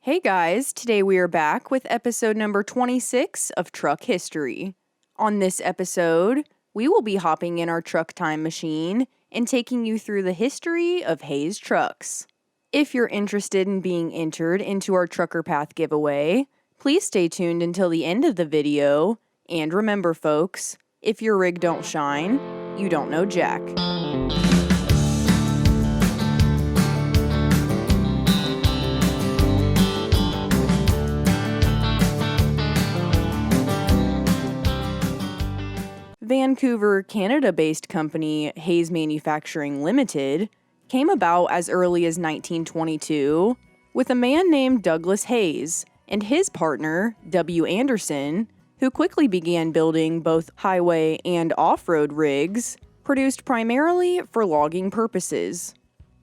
Hey guys, today we are back with episode number 26 of Truck History. On this episode, we will be hopping in our truck time machine and taking you through the history of Hayes trucks. If you're interested in being entered into our Trucker Path giveaway, please stay tuned until the end of the video, and remember folks, if your rig don't shine, you don't know jack. Vancouver, Canada-based company Hayes Manufacturing Limited came about as early as 1922 with a man named Douglas Hayes and his partner, W. Anderson, who quickly began building both highway and off-road rigs produced primarily for logging purposes.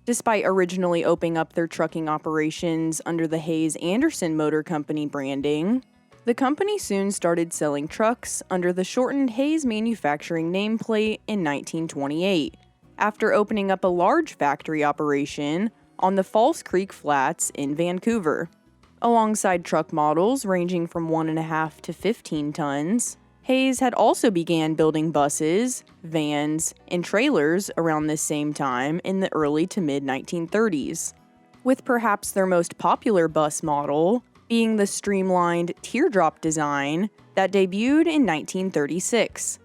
Despite originally opening up their trucking operations under the Hayes-Anderson Motor Company branding, the company soon started selling trucks under the shortened Hayes Manufacturing nameplate in 1928, after opening up a large factory operation on the False Creek Flats in Vancouver. Alongside truck models ranging from 1.5 to 15 tons, Hayes had also began building buses, vans, and trailers around this same time in the early to mid-1930s, with perhaps their most popular bus model being the streamlined teardrop design that debuted in 1936.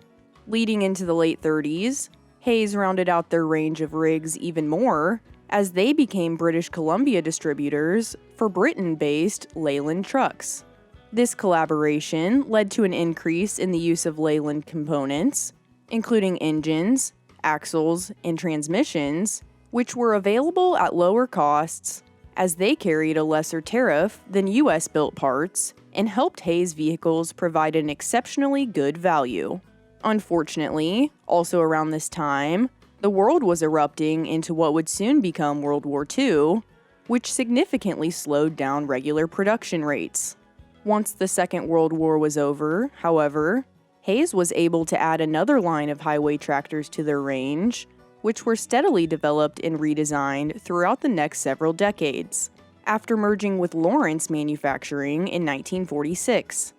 Leading into the late 30s, Hayes rounded out their range of rigs even more as they became British Columbia distributors for Britain-based Leyland trucks. This collaboration led to an increase in the use of Leyland components, including engines, axles, and transmissions, which were available at lower costs as they carried a lesser tariff than US-built parts and helped Hayes vehicles provide an exceptionally good value. Unfortunately, also around this time, the world was erupting into what would soon become World War II, which significantly slowed down regular production rates. Once the Second World War was over, however, Hayes was able to add another line of highway tractors to their range, which were steadily developed and redesigned throughout the next several decades, after merging with Lawrence Manufacturing in 1946.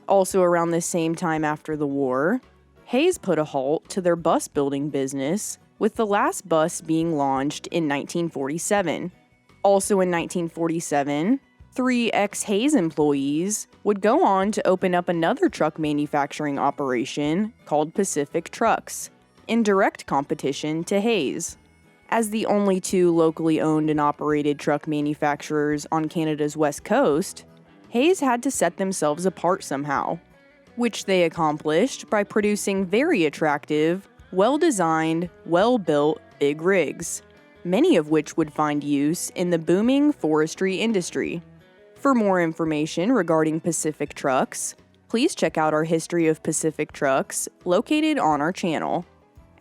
Also around the same time after the war, Hayes put a halt to their bus building business, with the last bus being launched in 1947. Also in 1947, 3 ex-Hayes employees would go on to open up another truck manufacturing operation called Pacific Trucks, in direct competition to Hayes. As the only 2 locally owned and operated truck manufacturers on Canada's west coast, Hayes had to set themselves apart somehow, which they accomplished by producing very attractive, well-designed, well-built big rigs, many of which would find use in the booming forestry industry. For more information regarding Pacific Trucks, please check out our history of Pacific Trucks located on our channel.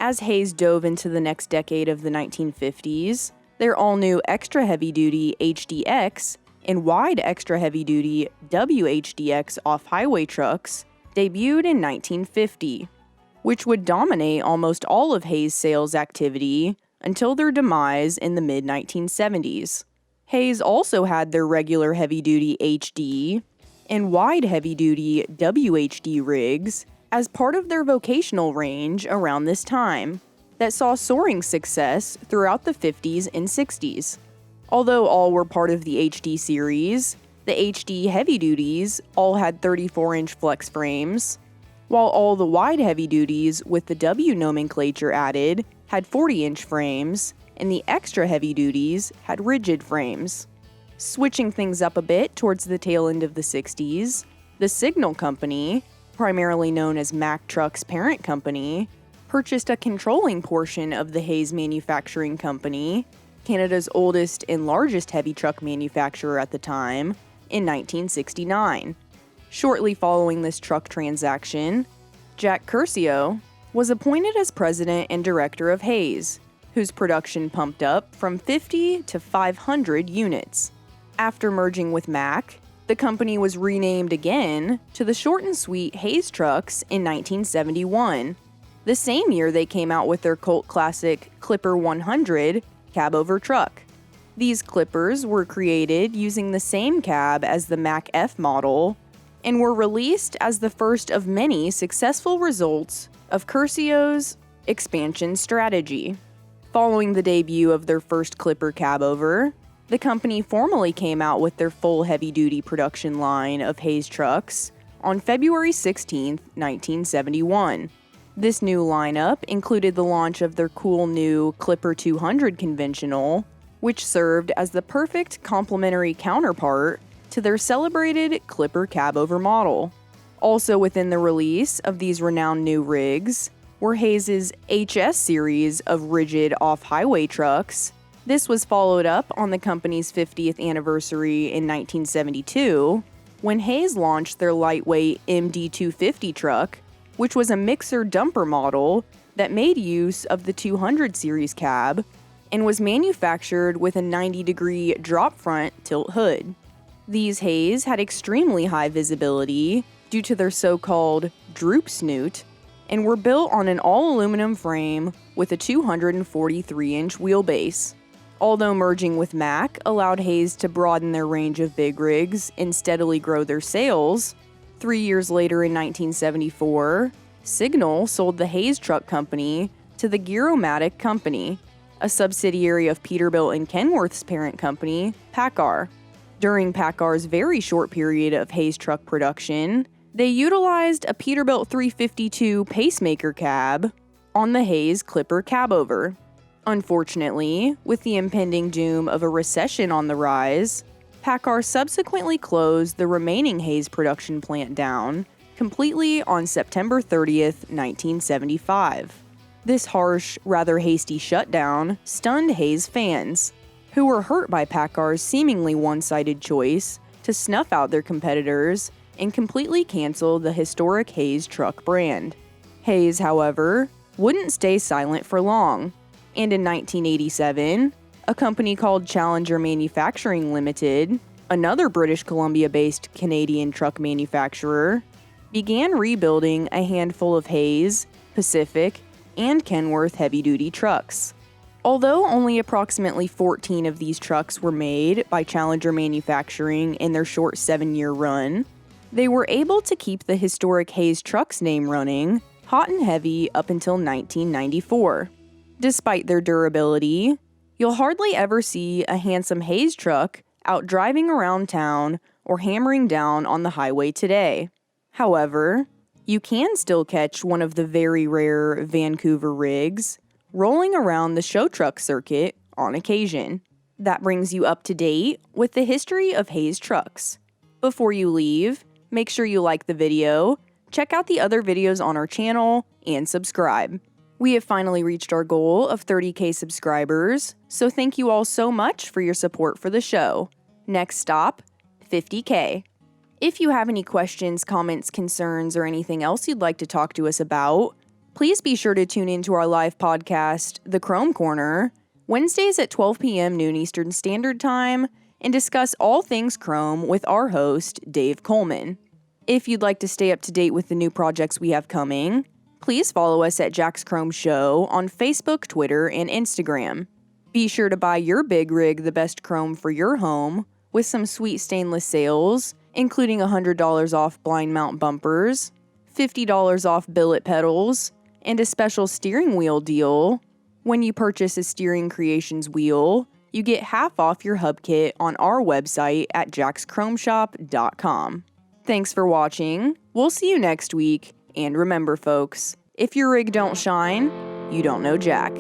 As Hayes dove into the next decade of the 1950s, their all-new extra heavy-duty HDX and wide extra heavy-duty WHDX off-highway trucks debuted in 1950, which would dominate almost all of Hayes' sales activity until their demise in the mid-1970s. Hayes also had their regular heavy-duty HD and wide heavy-duty WHD rigs as part of their vocational range around this time, that saw soaring success throughout the 50s and 60s. Although all were part of the HD series, the HD heavy duties all had 34-inch flex frames, while all the wide heavy duties with the W nomenclature added had 40-inch frames, and the extra heavy duties had rigid frames. Switching things up a bit towards the tail end of the 60s, the Signal Company, primarily known as Mack Truck's parent company, purchased a controlling portion of the Hayes Manufacturing Company, Canada's oldest and largest heavy truck manufacturer at the time, in 1969. Shortly following this truck transaction, Jack Curcio was appointed as president and director of Hayes, whose production pumped up from 50 to 500 units. After merging with Mack, the company was renamed again to the short and sweet Hayes Trucks in 1971, the same year they came out with their cult classic Clipper 100 cab-over truck. These clippers were created using the same cab as the Mac F model and were released as the first of many successful results of Cursio's expansion strategy. Following the debut of their first clipper cabover, the company formally came out with their full heavy-duty production line of Hayes trucks on February 16, 1971. This new lineup included the launch of their cool new Clipper 200 conventional, which served as the perfect complementary counterpart to their celebrated Clipper cabover model. Also within the release of these renowned new rigs were Hayes' HS series of rigid off-highway trucks. This was followed up on the company's 50th anniversary in 1972, when Hayes launched their lightweight MD250 truck, which was a mixer dumper model that made use of the 200 series cab and was manufactured with a 90-degree drop front tilt hood. These Hayes had extremely high visibility due to their so-called droop snoot and were built on an all-aluminum frame with a 243-inch wheelbase. Although merging with Mack allowed Hayes to broaden their range of big rigs and steadily grow their sales, 3 years later in 1974, Signal sold the Hayes Truck Company to the Gearomatic Company, a subsidiary of Peterbilt and Kenworth's parent company, PACCAR. During PACCAR's very short period of Hayes truck production, they utilized a Peterbilt 352 pacemaker cab on the Hayes Clipper cabover. Unfortunately, with the impending doom of a recession on the rise, PACCAR subsequently closed the remaining Hayes production plant down completely on September 30th, 1975. This harsh, rather hasty shutdown stunned Hayes fans, who were hurt by PACCAR's seemingly one-sided choice to snuff out their competitors and completely cancel the historic Hayes truck brand. Hayes, however, wouldn't stay silent for long, and in 1987, a company called Challenger Manufacturing Limited, another British Columbia-based Canadian truck manufacturer, began rebuilding a handful of Hayes, Pacific, and Kenworth heavy-duty trucks. Although only approximately 14 of these trucks were made by Challenger Manufacturing in their short 7-year run, they were able to keep the historic Hayes trucks name running hot and heavy up until 1994. Despite their durability, you'll hardly ever see a handsome Hayes truck out driving around town or hammering down on the highway today. However, you can still catch one of the very rare Vancouver rigs rolling around the show truck circuit on occasion. That brings you up to date with the history of Hayes trucks. Before you leave, make sure you like the video, check out the other videos on our channel, and subscribe. We have finally reached our goal of 30K subscribers, so thank you all so much for your support for the show. Next stop, 50K. If you have any questions, comments, concerns, or anything else you'd like to talk to us about, please be sure to tune into our live podcast, The Chrome Corner, Wednesdays at 12 p.m. noon Eastern Standard Time, and discuss all things Chrome with our host, Dave Coleman. If you'd like to stay up to date with the new projects we have coming, please follow us at Jack's Chrome Show on Facebook, Twitter, and Instagram. Be sure to buy your big rig the best chrome for your home with some sweet stainless sales, including $100 off blind mount bumpers, $50 off billet pedals, and a special steering wheel deal. When you purchase a Steering Creations wheel, you get half off your hub kit on our website at jackschromeshop.com. Thanks for watching. We'll see you next week. And remember, folks, if your rig don't shine, you don't know Jack.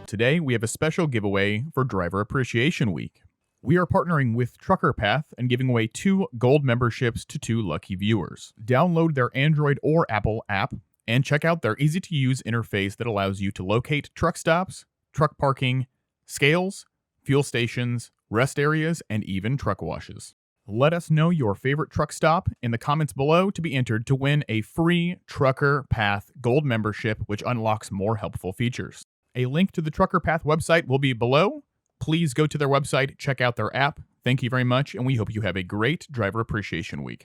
Today, we have a special giveaway for Driver Appreciation Week. We are partnering with Trucker Path and giving away 2 gold memberships to 2 lucky viewers. Download their Android or Apple app and check out their easy-to-use interface that allows you to locate truck stops, truck parking, scales, fuel stations, rest areas, and even truck washes. Let us know your favorite truck stop in the comments below to be entered to win a free Trucker Path gold membership, which unlocks more helpful features. A link to the Trucker Path website will be below. Please go to their website, check out their app, Thank you very much, and we hope you have a great Driver Appreciation Week.